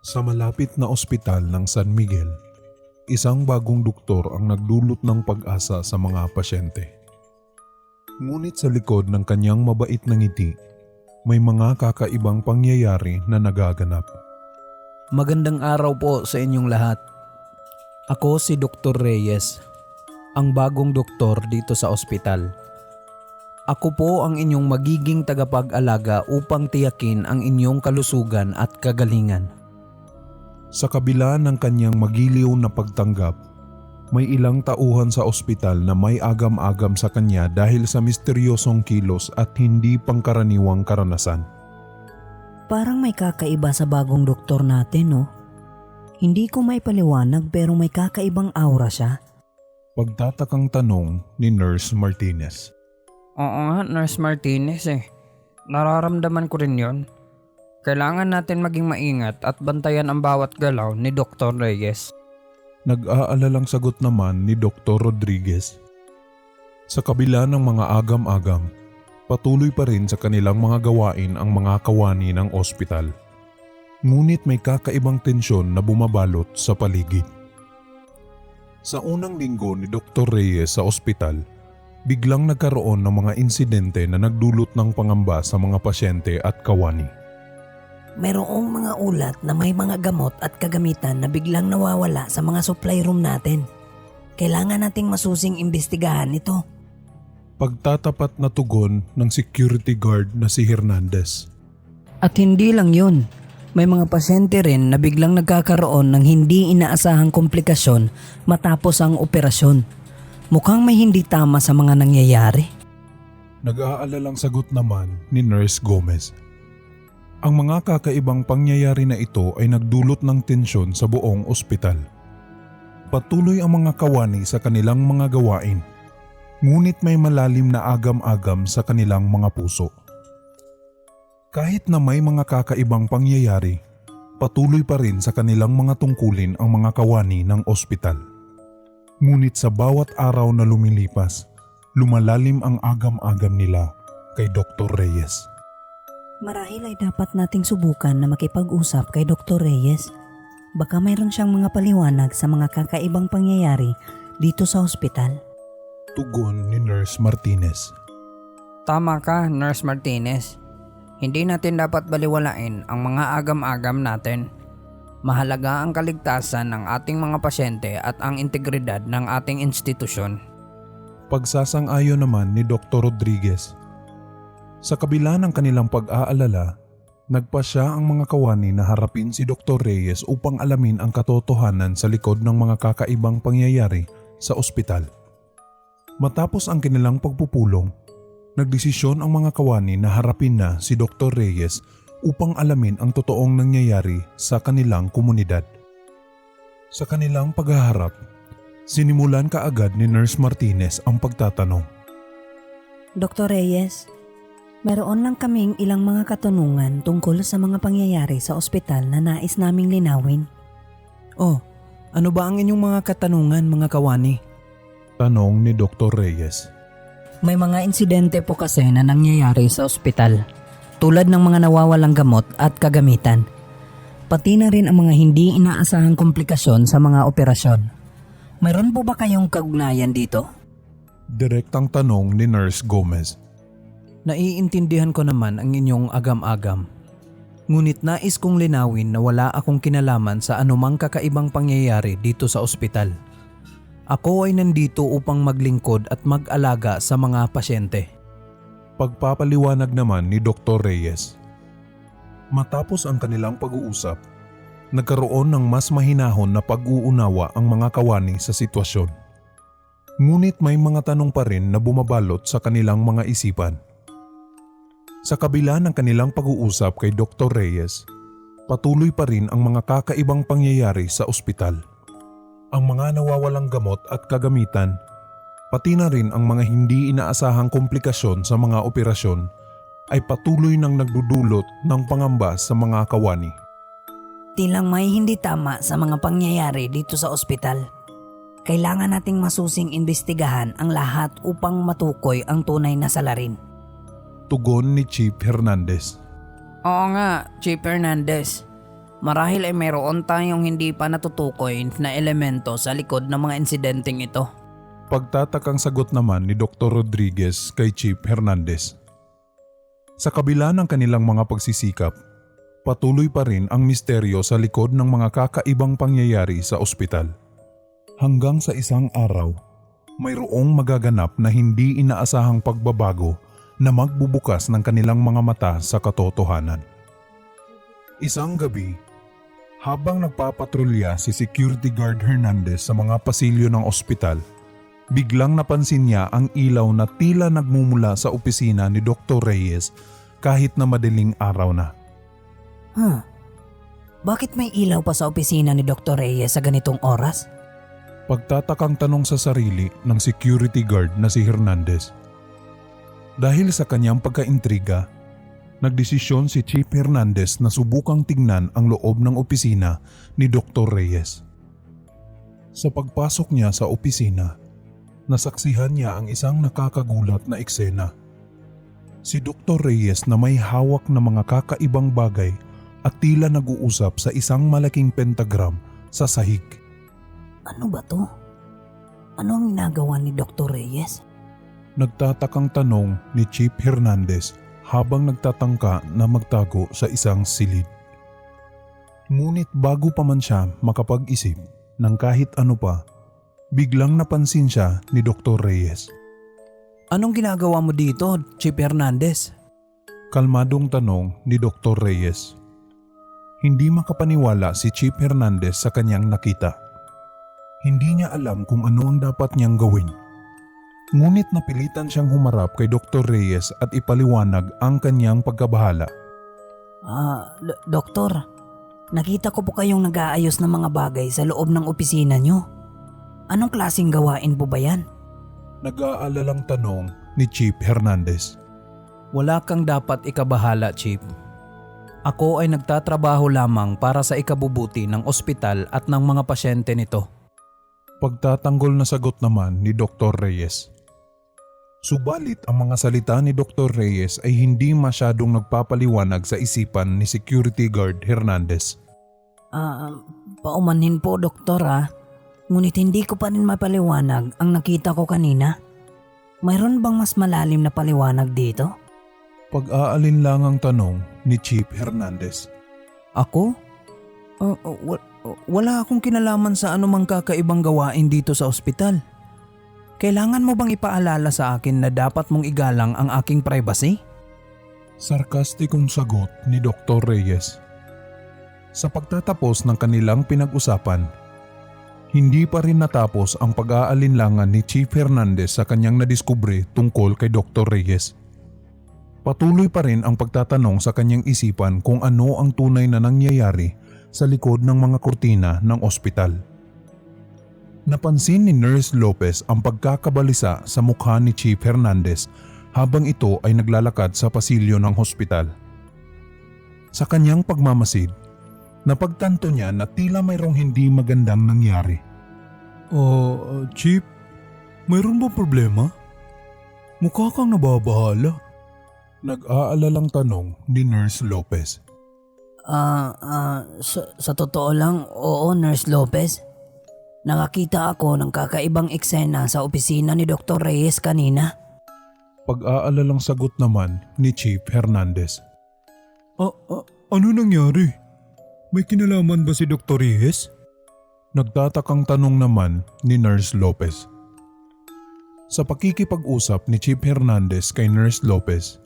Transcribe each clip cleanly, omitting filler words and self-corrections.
Sa malapit na ospital ng San Miguel, isang bagong doktor ang nagdulot ng pag-asa sa mga pasyente. Ngunit sa likod ng kanyang mabait na ngiti, may mga kakaibang pangyayari na nagaganap. Magandang araw po sa inyong lahat. Ako si Dr. Reyes, ang bagong doktor dito sa ospital. Ako po ang inyong magiging tagapag-alaga upang tiyakin ang inyong kalusugan at kagalingan. Sa kabila ng kanyang magiliw na pagtanggap, may ilang tauhan sa ospital na may agam-agam sa kanya dahil sa misteryosong kilos at hindi pangkaraniwang karanasan. Parang may kakaiba sa bagong doktor natin, no? Hindi ko may paliwanag pero may kakaibang aura siya. Pagtatakang tanong ni Nurse Martinez. Oo nga, Nurse Martinez Nararamdaman ko rin yon. Kailangan natin maging maingat at bantayan ang bawat galaw ni Dr. Reyes. Nag-aalalang sagot naman ni Dr. Rodriguez. Sa kabila ng mga agam-agam, patuloy pa rin sa kanilang mga gawain ang mga kawani ng ospital. Ngunit may kakaibang tensyon na bumabalot sa paligid. Sa unang linggo ni Dr. Reyes sa ospital, biglang nagkaroon ng mga insidente na nagdulot ng pangamba sa mga pasyente at kawani. Mayroong mga ulat na may mga gamot at kagamitan na biglang nawawala sa mga supply room natin. Kailangan nating masusing imbestigahan ito. Pagtatapat na tugon ng security guard na si Hernandez. At hindi lang yun. May mga pasyente rin na biglang nagkakaroon ng hindi inaasahang komplikasyon matapos ang operasyon. Mukhang may hindi tama sa mga nangyayari. Nag-aalalang sagot naman ni Nurse Gomez. Ang mga kakaibang pangyayari na ito ay nagdulot ng tensyon sa buong ospital. Patuloy ang mga kawani sa kanilang mga gawain, ngunit may malalim na agam-agam sa kanilang mga puso. Kahit na may mga kakaibang pangyayari, patuloy pa rin sa kanilang mga tungkulin ang mga kawani ng ospital. Ngunit sa bawat araw na lumilipas, lumalalim ang agam-agam nila kay Dr. Reyes. Marahil ay dapat nating subukan na makipag-usap kay Dr. Reyes. Baka mayroon siyang mga paliwanag sa mga kakaibang pangyayari dito sa ospital. Tugon ni Nurse Martinez. Tama ka, Nurse Martinez. Hindi natin dapat baliwalain ang mga agam-agam natin. Mahalaga ang kaligtasan ng ating mga pasyente at ang integridad ng ating institusyon. Pagsasang-ayon naman ni Dr. Rodriguez. Sa kabila ng kanilang pag-aalala, nagpasya ang mga kawani na harapin si Dr. Reyes upang alamin ang katotohanan sa likod ng mga kakaibang pangyayari sa ospital. Matapos ang kanilang pagpupulong, nagdesisyon ang mga kawani na harapin na si Dr. Reyes upang alamin ang totoong nangyayari sa kanilang komunidad. Sa kanilang paghaharap, sinimulan kaagad ni Nurse Martinez ang pagtatanong. Dr. Reyes, meron lang kaming ilang mga katanungan tungkol sa mga pangyayari sa ospital na nais naming linawin. Oh, ano ba ang inyong mga katanungan mga kawani? Tanong ni Dr. Reyes. May mga insidente po kasi na nangyayari sa ospital, tulad ng mga nawawalang gamot at kagamitan. Pati na rin ang mga hindi inaasahang komplikasyon sa mga operasyon. Mayroon po ba kayong kaugnayan dito? Direktang tanong ni Nurse Gomez. Naiintindihan ko naman ang inyong agam-agam. Ngunit nais kong linawin na wala akong kinalaman sa anumang kakaibang pangyayari dito sa ospital. Ako ay nandito upang maglingkod at mag-alaga sa mga pasyente. Pagpapaliwanag naman ni Dr. Reyes. Matapos ang kanilang pag-uusap, nagkaroon ng mas mahinahon na pag-uunawa ang mga kawani sa sitwasyon. Ngunit may mga tanong pa rin na bumabalot sa kanilang mga isipan. Sa kabila ng kanilang pag-uusap kay Dr. Reyes, patuloy pa rin ang mga kakaibang pangyayari sa ospital. Ang mga nawawalang gamot at kagamitan, pati na rin ang mga hindi inaasahang komplikasyon sa mga operasyon ay patuloy nang nagdudulot ng pangamba sa mga kawani. Tilang may hindi tama sa mga pangyayari dito sa ospital. Kailangan nating masusing imbestigahan ang lahat upang matukoy ang tunay na salarin. Tugon ni Chief Hernandez. Oo nga, Chief Hernandez. Marahil ay mayroon tayong hindi pa natutukoy na elemento sa likod ng mga insidenteng ito. Pagtatakang sagot naman ni Dr. Rodriguez kay Chief Hernandez. Sa kabila ng kanilang mga pagsisikap, patuloy pa rin ang misteryo sa likod ng mga kakaibang pangyayari sa ospital. Hanggang sa isang araw, mayroong magaganap na hindi inaasahang pagbabago na magbubukas ng kanilang mga mata sa katotohanan. Isang gabi, habang nagpapatrolya si Security Guard Hernandez sa mga pasilyo ng ospital, biglang napansin niya ang ilaw na tila nagmumula sa opisina ni Dr. Reyes kahit na madaling araw na. Bakit may ilaw pa sa opisina ni Dr. Reyes sa ganitong oras? Pagtatakang tanong sa sarili ng security guard na si Hernandez. Dahil sa kanyang pagkaintriga, nagdesisyon si Chief Hernandez na subukang tingnan ang loob ng opisina ni Dr. Reyes. Sa pagpasok niya sa opisina, nasaksihan niya ang isang nakakagulat na eksena. Si Dr. Reyes na may hawak na mga kakaibang bagay at tila nag-uusap sa isang malaking pentagram sa sahig. Ano ba to? Ano ang ginagawa ni Dr. Reyes? Nagtatakang tanong ni Chief Hernandez habang nagtatangka na magtago sa isang silid. Ngunit bago pa man siya makapag-isip ng kahit ano pa, biglang napansin siya ni Dr. Reyes. Anong ginagawa mo dito, Chief Hernandez? Kalmadong tanong ni Dr. Reyes. Hindi makapaniwala si Chief Hernandez sa kanyang nakita. Hindi niya alam kung ano ang dapat niyang gawin. Ngunit napilitan siyang humarap kay Dr. Reyes at ipaliwanag ang kanyang pagkabahala. Doktor, nakita ko po kayong nag-aayos ng mga bagay sa loob ng opisina niyo. Anong klaseng gawain po ba yan? Nag-aalalang tanong ni Chief Hernandez. Wala kang dapat ikabahala, Chief. Ako ay nagtatrabaho lamang para sa ikabubuti ng ospital at ng mga pasyente nito. Pagtatanggol na sagot naman ni Dr. Reyes. Subalit ang mga salita ni Dr. Reyes ay hindi masyadong nagpapaliwanag sa isipan ni Security Guard Hernandez. Paumanhin po, Doktor Ngunit hindi ko pa rin mapaliwanag ang nakita ko kanina. Mayroon bang mas malalim na paliwanag dito? Pag-aalinlangang tanong ni Chief Hernandez. Ako? Wala akong kinalaman sa anumang kakaibang gawain dito sa ospital. Kailangan mo bang ipaalala sa akin na dapat mong igalang ang aking privacy? Sarkastikong sagot ni Dr. Reyes. Sa pagtatapos ng kanilang pinag-usapan, hindi pa rin natapos ang pag-aalinlangan ni Chief Hernandez sa kanyang nadiskubre tungkol kay Dr. Reyes. Patuloy pa rin ang pagtatanong sa kanyang isipan kung ano ang tunay na nangyayari sa likod ng mga kurtina ng ospital. Napansin ni Nurse Lopez ang pagkakabalisa sa mukha ni Chief Hernandez habang ito ay naglalakad sa pasilyo ng hospital. Sa kanyang pagmamasid, napagtanto niya na tila mayroong hindi magandang nangyari. Chief, mayroon ba problema? Mukha kang nababahala. Nag-aalalang tanong ni Nurse Lopez. Sa totoo lang, oo, Nurse Lopez. Nakakita ako ng kakaibang eksena sa opisina ni Dr. Reyes kanina. Pag-aalalang sagot naman ni Chief Hernandez. Ano nangyari? May kinalaman ba si Dr. Reyes? Nagtatakang tanong naman ni Nurse Lopez. Sa pakikipag-usap ni Chief Hernandez kay Nurse Lopez,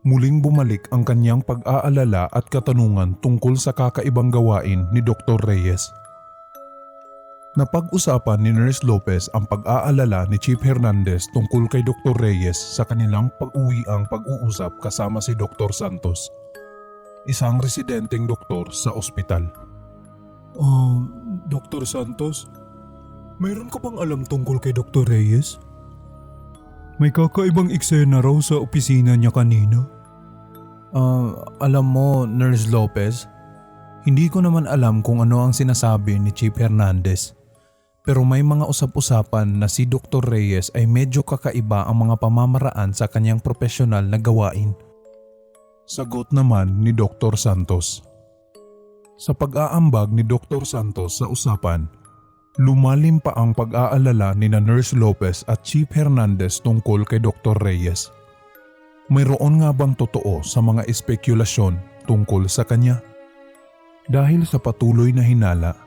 muling bumalik ang kanyang pag-aalala at katanungan tungkol sa kakaibang gawain ni Dr. Reyes. Napag-usapan ni Nurse Lopez ang pag-aalala ni Chief Hernandez tungkol kay Dr. Reyes sa kanilang pag-uwiang pag-uusap kasama si Dr. Santos, isang residenteng doktor sa ospital. Dr. Santos, mayroon ka bang alam tungkol kay Dr. Reyes? May kakaibang eksena raw sa opisina niya kanina. Alam mo, Nurse Lopez, hindi ko naman alam kung ano ang sinasabi ni Chief Hernandez. Pero may mga usap-usapan na si Dr. Reyes ay medyo kakaiba ang mga pamamaraan sa kanyang profesional na gawain. Sagot naman ni Dr. Santos. Sa pag-aambag ni Dr. Santos sa usapan, lumalim pa ang pag-aalala ni Nurse Lopez at Chief Hernandez tungkol kay Dr. Reyes. Mayroon nga bang totoo sa mga espekulasyon tungkol sa kanya? Dahil sa patuloy na hinala,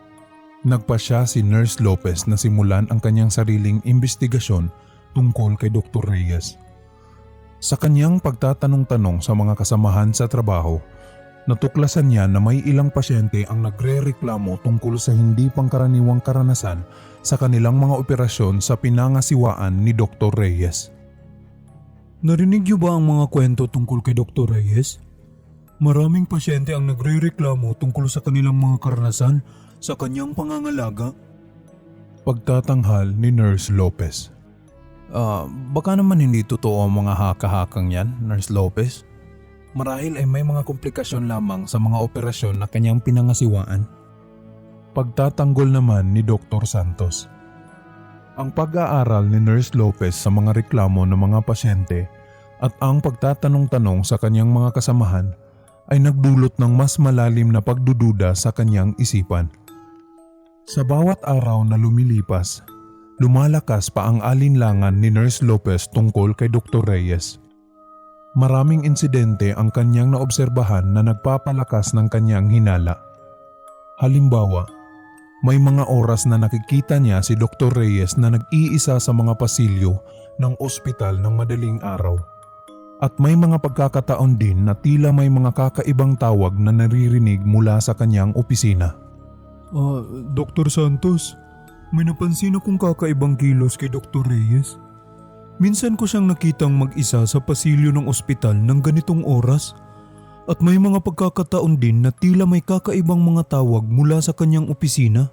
nagpasya si Nurse Lopez na simulan ang kanyang sariling investigasyon tungkol kay Dr. Reyes. Sa kanyang pagtatanong-tanong sa mga kasamahan sa trabaho, natuklasan niya na may ilang pasyente ang nagre-reklamo tungkol sa hindi pangkaraniwang karanasan sa kanilang mga operasyon sa pinangasiwaan ni Dr. Reyes. Narinig niyo ba ang mga kwento tungkol kay Dr. Reyes? Maraming pasyente ang nagre-reklamo tungkol sa kanilang mga karanasan sa kanyang pangangalaga. Pagtatanghal ni Nurse Lopez. Baka naman hindi totoo ang mga haka-hakang yan, Nurse Lopez. Marahil ay may mga komplikasyon lamang sa mga operasyon na kanyang pinangasiwaan. Pagtatanggol naman ni Dr. Santos. Ang pag-aaral ni Nurse Lopez sa mga reklamo ng mga pasyente at ang pagtatanong-tanong sa kanyang mga kasamahan ay nagdulot ng mas malalim na pagdududa sa kanyang isipan. Sa bawat araw na lumilipas, lumalakas pa ang alinlangan ni Nurse Lopez tungkol kay Dr. Reyes. Maraming insidente ang kanyang naobserbahan na nagpapalakas ng kanyang hinala. Halimbawa, may mga oras na nakikita niya si Dr. Reyes na nag-iisa sa mga pasilyo ng ospital ng madaling araw. At may mga pagkakataon din na tila may mga kakaibang tawag na naririnig mula sa kanyang opisina. Dr. Santos, may napansin akong kakaibang kilos kay Dr. Reyes. Minsan ko siyang nakitang mag-isa sa pasilyo ng ospital ng ganitong oras. At may mga pagkakataon din na tila may kakaibang mga tawag mula sa kanyang opisina.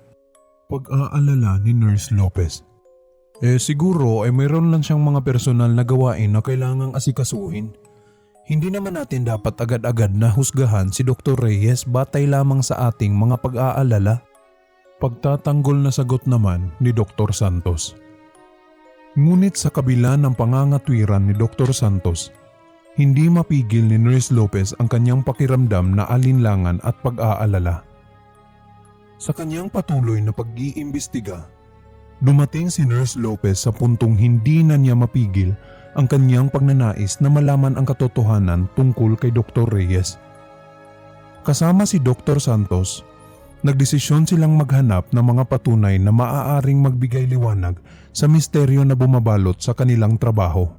Pag-aalala ni Nurse Lopez. Siguro ay mayroon lang siyang mga personal na gawain na kailangang asikasuhin. Hindi naman natin dapat agad-agad na husgahan si Dr. Reyes batay lamang sa ating mga pag-aalala. Pagtatanggol na sagot naman ni Dr. Santos. Ngunit sa kabila ng pangangatwiran ni Dr. Santos, hindi mapigil ni Nurse Lopez ang kanyang pakiramdam na alinlangan at pag-aalala. Sa kanyang patuloy na pag-iimbestiga, dumating si Nurse Lopez sa puntong hindi na niya mapigil ang kanyang pagnanais na malaman ang katotohanan tungkol kay Dr. Reyes. Kasama si Dr. Santos, nagdesisyon silang maghanap ng mga patunay na maaaring magbigay liwanag sa misteryo na bumabalot sa kanilang trabaho.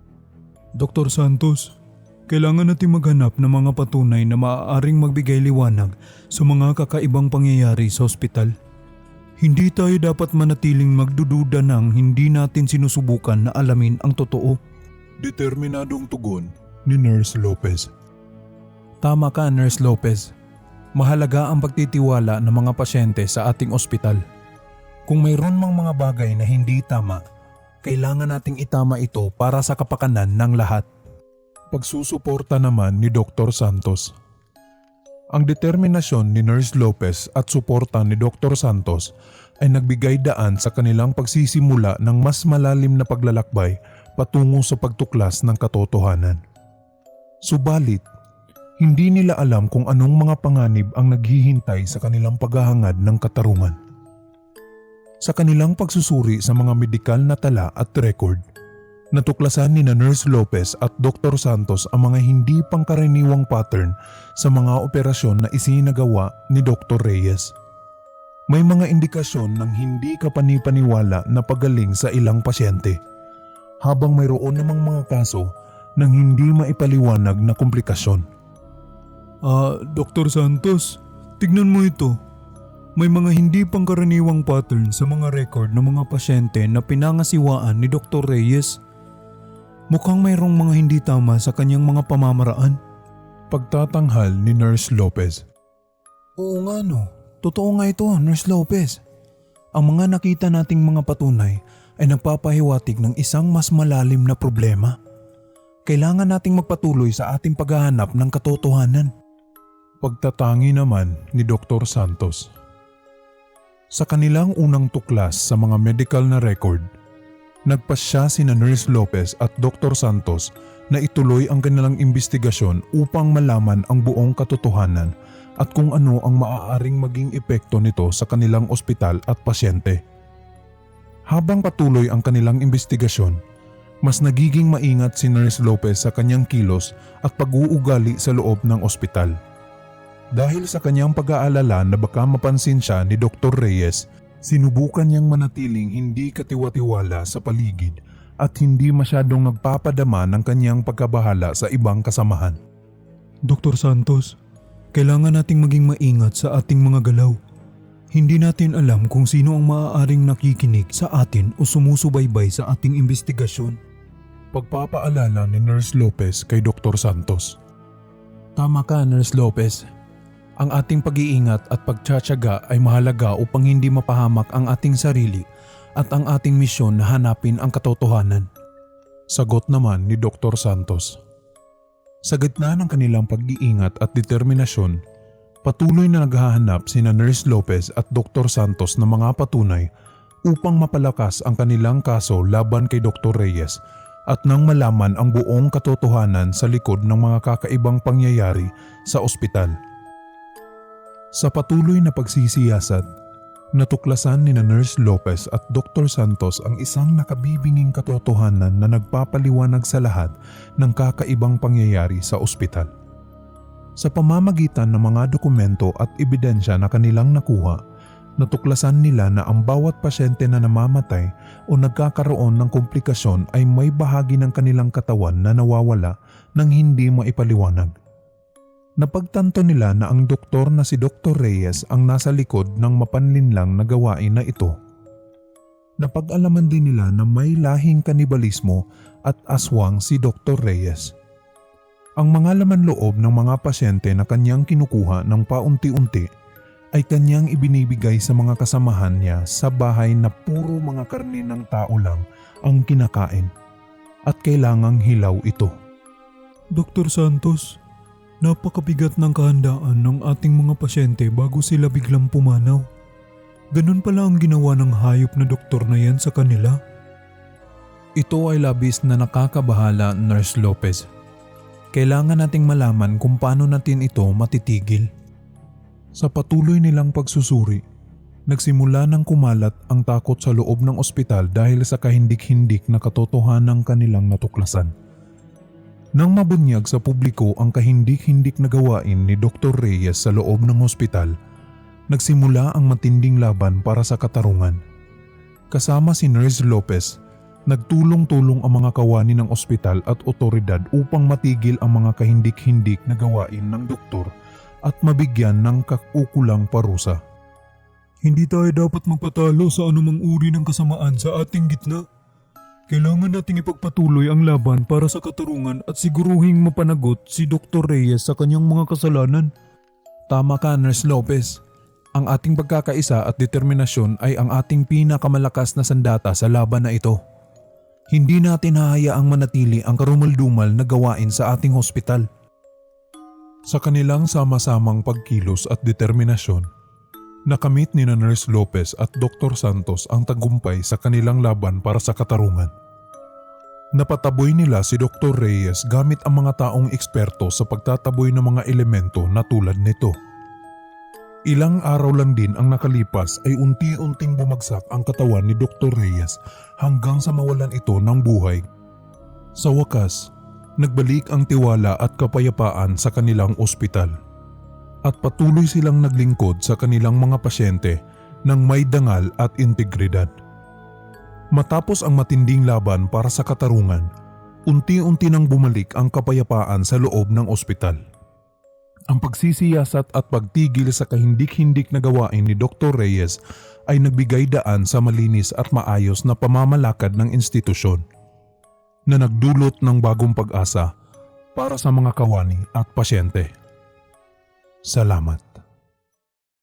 Dr. Santos, kailangan natin maghanap ng mga patunay na maaaring magbigay liwanag sa mga kakaibang pangyayari sa ospital. Hindi tayo dapat manatiling magdududa nang hindi natin sinusubukan na alamin ang totoo. Determinadong tugon ni Nurse Lopez. Tama ka, Nurse Lopez. Mahalaga ang pagtitiwala ng mga pasyente sa ating ospital. Kung mayroon mang mga bagay na hindi tama, kailangan nating itama ito para sa kapakanan ng lahat. Pagsusuporta naman ni Dr. Santos. Ang determinasyon ni Nurse Lopez at suporta ni Dr. Santos ay nagbigay daan sa kanilang pagsisimula ng mas malalim na paglalakbay patungo sa pagtuklas ng katotohanan. Subalit, hindi nila alam kung anong mga panganib ang naghihintay sa kanilang paghahangad ng katarungan. Sa kanilang pagsusuri sa mga medikal na tala at record, natuklasan ni Nurse Lopez at Dr. Santos ang mga hindi pangkaraniwang pattern sa mga operasyon na isinagawa ni Dr. Reyes. May mga indikasyon ng hindi kapanipaniwala na pagaling sa ilang pasyente, habang mayroon namang mga kaso ng hindi maipaliwanag na komplikasyon. Dr. Santos, tignan mo ito. May mga hindi pangkaraniwang pattern sa mga record ng mga pasyente na pinangasiwaan ni Dr. Reyes. Mukhang mayroong mga hindi tama sa kanyang mga pamamaraan. Pagtatanghal ni Nurse Lopez. Oo nga no, totoo nga ito, Nurse Lopez. Ang mga nakita nating mga patunay ay nagpapahiwatig ng isang mas malalim na problema. Kailangan nating magpatuloy sa ating paghahanap ng katotohanan. Pagtatangi naman ni Dr. Santos. Sa kanilang unang tuklas sa mga medical na record, nagpasya sina Nurse Lopez at Dr. Santos na ituloy ang kanilang investigasyon upang malaman ang buong katotohanan at kung ano ang maaaring maging epekto nito sa kanilang ospital at pasyente. Habang patuloy ang kanilang investigasyon, mas nagiging maingat si Nurse Lopez sa kanyang kilos at pag-uugali sa loob ng ospital. Dahil sa kanyang pag-aalala na baka mapansin siya ni Dr. Reyes, sinubukan niyang manatiling hindi katiwa-tiwala sa paligid at hindi masyadong nagpapadama ng kanyang pagkabahala sa ibang kasamahan. Dr. Santos, kailangan nating maging maingat sa ating mga galaw. Hindi natin alam kung sino ang maaaring nakikinig sa atin o sumusubaybay sa ating investigasyon. Pagpapaalala ni Nurse Lopez kay Dr. Santos. Tama ka, Nurse Lopez. Ang ating pag-iingat at pagtsatsaga ay mahalaga upang hindi mapahamak ang ating sarili at ang ating misyon na hanapin ang katotohanan. Sagot naman ni Dr. Santos. Sa gitna ng kanilang pag-iingat at determinasyon, patuloy na naghahanap sina Nurse Lopez at Dr. Santos ng mga patunay upang mapalakas ang kanilang kaso laban kay Dr. Reyes at nang malaman ang buong katotohanan sa likod ng mga kakaibang pangyayari sa ospital. Sa patuloy na pagsisiyasat, natuklasan ni Nurse Lopez at Dr. Santos ang isang nakabibinging katotohanan na nagpapaliwanag sa lahat ng kakaibang pangyayari sa ospital. Sa pamamagitan ng mga dokumento at ebidensya na kanilang nakuha, natuklasan nila na ang bawat pasyente na namamatay o nagkakaroon ng komplikasyon ay may bahagi ng kanilang katawan na nawawala nang hindi maipaliwanag. Napagtanto nila na ang doktor na si Dr. Reyes ang nasa likod ng mapanlinlang na gawain na ito. Napag-alaman din nila na may lahing kanibalismo at aswang si Dr. Reyes. Ang mga laman loob ng mga pasyente na kanyang kinukuha ng paunti-unti ay kanyang ibinibigay sa mga kasamahan niya sa bahay na puro mga karne ng tao lang ang kinakain at kailangang hilaw ito. Dr. Santos, napakabigat ng kahandaan ng ating mga pasyente bago sila biglang pumanaw. Ganun pala ang ginawa ng hayop na doktor na yan sa kanila. Ito ay labis na nakakabahala, Nurse Lopez. Kailangan nating malaman kung paano natin ito matitigil. Sa patuloy nilang pagsusuri, nagsimula ng kumalat ang takot sa loob ng ospital dahil sa kahindik-hindik na katotohanang kanilang natuklasan. Nang mabunyag sa publiko ang kahindik-hindik na gawain ni Dr. Reyes sa loob ng ospital, nagsimula ang matinding laban para sa katarungan. Kasama si Nurse Lopez, nagtulong-tulong ang mga kawani ng ospital at otoridad upang matigil ang mga kahindik-hindik na gawain ng doktor at mabigyan ng kakukulang parusa. Hindi tayo dapat magpatalo sa anumang uri ng kasamaan sa ating gitna. Kailangan nating ipagpatuloy ang laban para sa katarungan at siguruhing mapanagot si Dr. Reyes sa kanyang mga kasalanan. Tama ka, Nurse Lopez. Ang ating pagkakaisa at determinasyon ay ang ating pinakamalakas na sandata sa laban na ito. Hindi natin hahayaang manatili ang karumaldumal na gawain sa ating hospital. Sa kanilang sama-samang pagkilos at determinasyon, nakamit ni Nurse Lopez at Dr. Santos ang tagumpay sa kanilang laban para sa katarungan. Napataboy nila si Dr. Reyes gamit ang mga taong eksperto sa pagtataboy ng mga elemento na tulad nito. Ilang araw lang din ang nakalipas ay unti-unting bumagsak ang katawan ni Dr. Reyes hanggang sa mawalan ito ng buhay. Sa wakas, nagbalik ang tiwala at kapayapaan sa kanilang ospital. At patuloy silang naglingkod sa kanilang mga pasyente ng may dangal at integridad. Matapos ang matinding laban para sa katarungan, unti-unti nang bumalik ang kapayapaan sa loob ng ospital. Ang pagsisiyasat at pagtigil sa kahindik-hindik na gawain ni Dr. Reyes ay nagbigay daan sa malinis at maayos na pamamalakad ng institusyon na nagdulot ng bagong pag-asa para sa mga kawani at pasyente. Salamat.